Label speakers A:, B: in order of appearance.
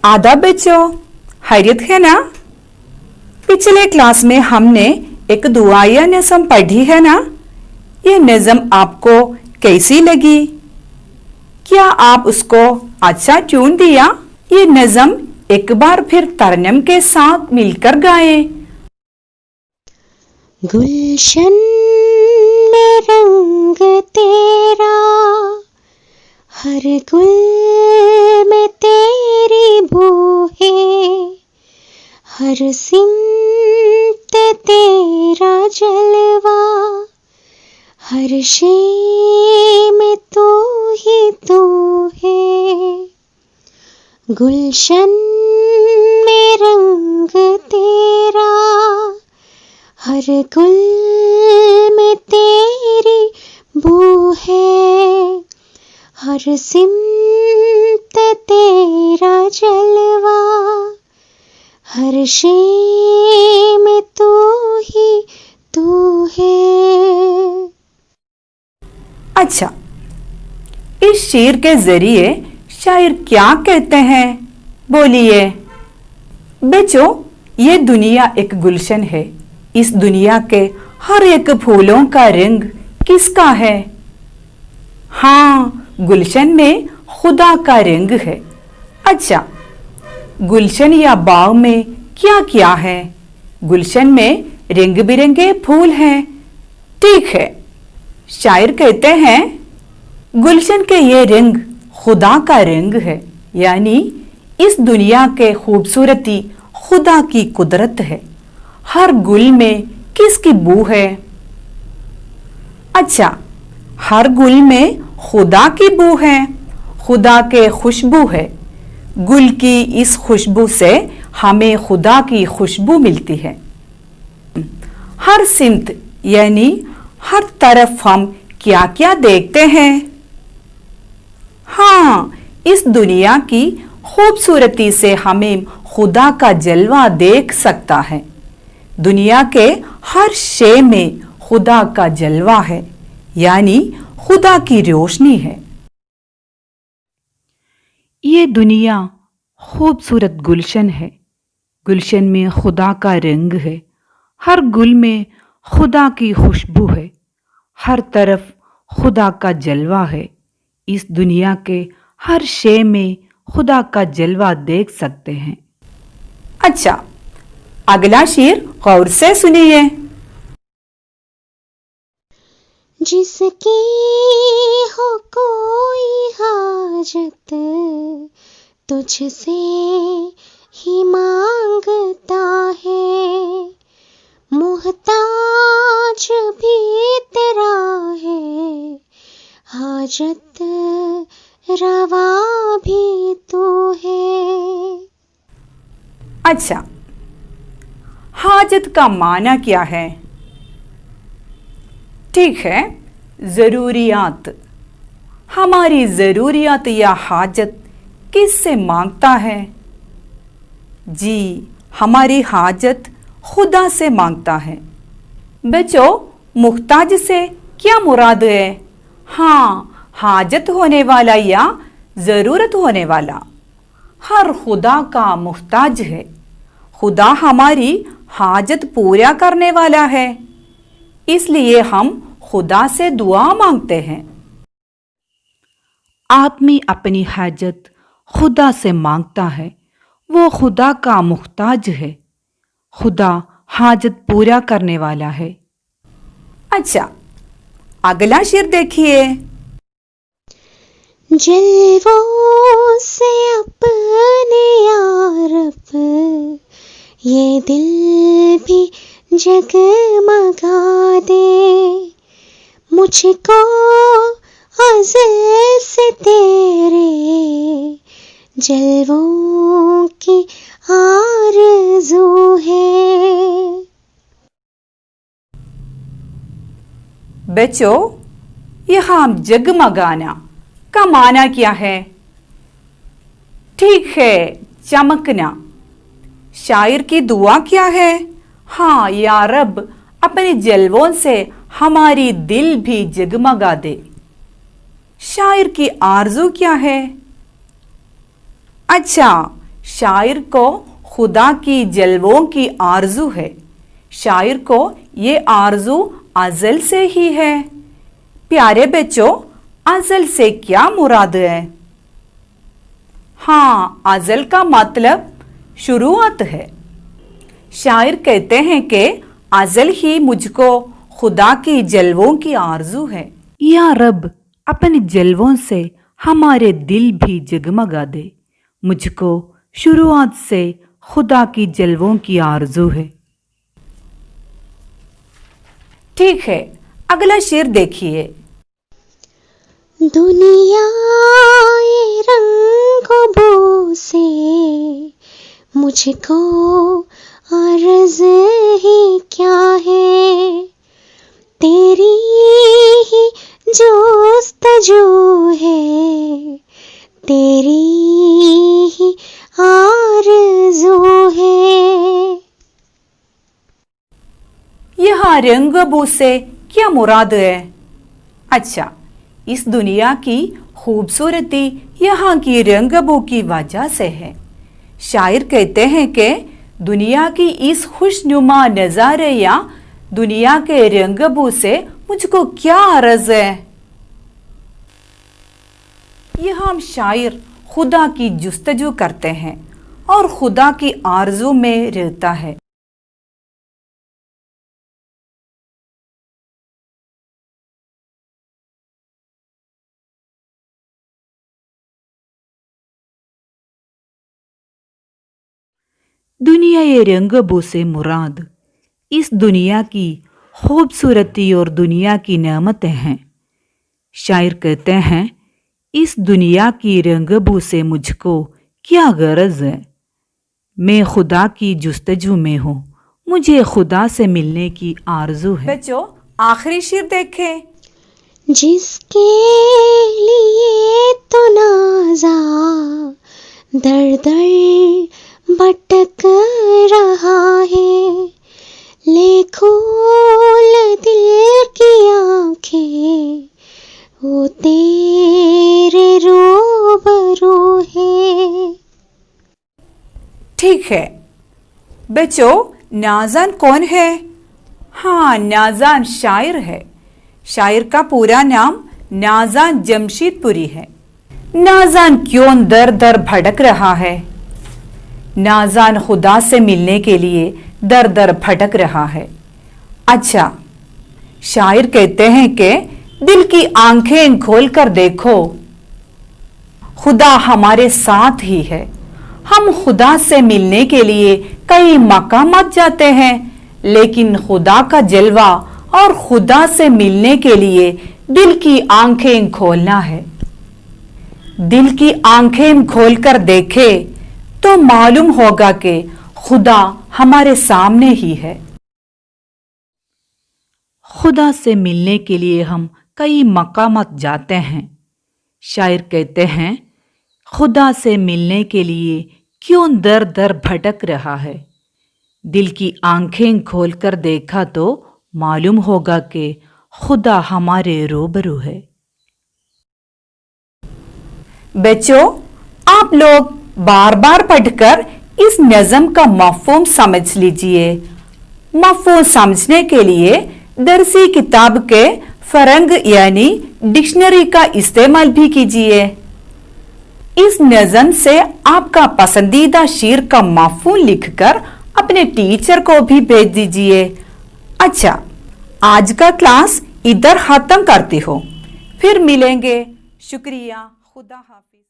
A: आदाब बच्चों, खैरियत है ना। पिछले क्लास में हमने एक दुआया नज़म पढ़ी है ना। ये नज़म आपको कैसी लगी? क्या आप उसको अच्छा ट्यून दिया? ये नज़म एक बार फिर तरन्नुम के साथ मिलकर गाएं।
B: गुलशन में रंग तेरा, हर गुल में तेरी बू है, हर सिमत तेरा जलवा, हर शे में तू ही तू है। गुलशन में रंग तेरा, हर गुल में तेरी बू है, हर सिमत तेरा जलवा, हर शे में तू ही तू है।
A: अच्छा, इस शेर के जरिए शायर क्या कहते हैं? बोलिए। बच्चों, ये दुनिया एक गुलशन है। इस दुनिया के हर एक फूलों का रंग किसका है? हाँ, गुलशन में खुदा का रंग है। अच्छा, गुलशन या बाग में क्या क्या है? गुलशन में रंग बिरंगे फूल हैं। ठीक है, शायर कहते हैं गुलशन के ये रंग खुदा का रंग है, यानी इस दुनिया के खूबसूरती खुदा की कुदरत है। हर गुल में किसकी बू है? अच्छा, हर गुल में खुदा की बू है, खुदा के खुशबू है। गुल की इस खुशबू से हमें खुदा की खुशबू मिलती है। हर सिमत यानी हर तरफ हम क्या क्या देखते हैं? हाँ, इस दुनिया की खूबसूरती से हमें खुदा का जलवा देख सकता है। दुनिया के हर शे में खुदा का जलवा है, यानी खुदा की रोशनी है। ये दुनिया खूबसूरत गुलशन है। गुलशन में खुदा का रंग है। हर गुल में खुदा की खुशबू है। हर तरफ खुदा का जलवा है। इस दुनिया के हर शे में खुदा का जलवा देख सकते हैं। अच्छा, अगला शेर गौर से सुनिए।
B: जिसकी हो कोई हाजत, तुझसे ही मांगता है, मोहताज भी तेरा है, हाजत रवा भी तू है।
A: अच्छा, हाजत का माना क्या है? ठीक है, ज़रूरियात। हमारी ज़रूरियात या हाजत किससे मांगता है? जी, हमारी हाजत खुदा से मांगता है। बच्चों, मुख्ताज से क्या मुराद है? हाँ, हाजत होने वाला या ज़रूरत होने वाला। हर खुदा का मुख्ताज है। खुदा हमारी हाजत पूरा करने वाला है, इसलिए हम खुदा से दुआ मांगते हैं। आदमी अपनी हाजत खुदा से मांगता है। वो खुदा का मुख्ताज है। खुदा हाजत पूरा करने वाला है। अच्छा, अगला शेर देखिए।
B: जलवों से अपने यारब, ये दिल भी जगमगा दे, मुझको अज़ल से तेरे जलवों की आरज़ू है।
A: बच्चों, यहाँ जगमगाना का माना क्या है? ठीक है, चमकना। शायर की दुआ क्या है? हाँ, या रब, अपने जलवों से हमारी दिल भी जगमगा दे। शायर की आरज़ू क्या है? अच्छा, शायर को खुदा की जलवों की आरजू है। शायर को ये आरजू अज़ल से ही है। प्यारे बच्चों, अज़ल से क्या मुराद है? हाँ, अज़ल का मतलब शुरुआत है। शायर कहते हैं कि अज़ल ही मुझको खुदा की जलवों की आरजू है। या रब, अपने जलवों से हमारे दिल भी जगमगा दे। मुझको शुरुआत से खुदा की जलवों की आरजू है। ठीक है, अगला शेर देखिए।
B: दुनिया ये रंगों बो से मुझको अर्ज़ ही क्या है, तेरी ही जोस्तजू है, तेरी ही आरज़ू है।
A: यहाँ रंगबू से क्या मुराद है? अच्छा, इस दुनिया की खूबसूरती यहाँ की रंगबू की वजह से है। शायर कहते हैं कि दुनिया की इस खुशनुमा नज़ारे या दुनिया के रंगबू से मुझको क्या अर्ज़ है। यह हम शायर खुदा की जुस्तजू करते हैं और खुदा की आरजू में रहता है। दुनिया ये रंगबू से मुराद इस दुनिया की खूबसूरती और दुनिया की नेमतें हैं। शायर कहते हैं, इस दुनिया की रंगबू से मुझको क्या गरज है। मैं खुदा की जुस्तजू में हूँ, मुझे खुदा से मिलने की आरजू है। बच्चों, आखिरी शेर देखें।
B: जिसके लिए तो नाजा दर दर भटक रहा है, ले खोल दिल की आंखें, वो तेरे रूबरू है।
A: ठीक है बच्चों, नाज़ान कौन है? हाँ, नाज़ान शायर है। शायर का पूरा नाम नाज़ान जमशीदपुरी है। नाज़ान क्यों दर दर भटक रहा है? नाज़ान खुदा से मिलने के लिए दर दर भटक रहा है। अच्छा, शायर कहते हैं कि दिल की आंखें खोल कर देखो, खुदा हमारे साथ ही है। हम खुदा से मिलने के लिए कई मकामात जाते हैं, लेकिन खुदा का जलवा और खुदा से मिलने के लिए दिल की आंखें खोलना है। दिल की आंखें खोलकर देखे तो मालूम होगा कि खुदा हमारे सामने ही है। खुदा से मिलने के लिए हम कई मकामात जाते हैं। शायर कहते हैं, खुदा से मिलने के लिए क्यों दर दर भटक रहा है। दिल की आंखें खोलकर देखा तो मालूम होगा कि खुदा हमारे रूबरू है। बच्चों, आप लोग बार बार पढ़कर इस नज़म का मफ़हूम समझ लीजिए। मफ़हूम समझने के लिए दरसी किताब के फरंग यानी डिक्शनरी का इस्तेमाल भी कीजिए। इस नज़म से आपका पसंदीदा शेर का मफ़हूम लिखकर अपने टीचर को भी भेज दीजिए। अच्छा, आज का क्लास इधर खत्म करती हूँ, फिर मिलेंगे। शुक्रिया, खुदा हाफिज।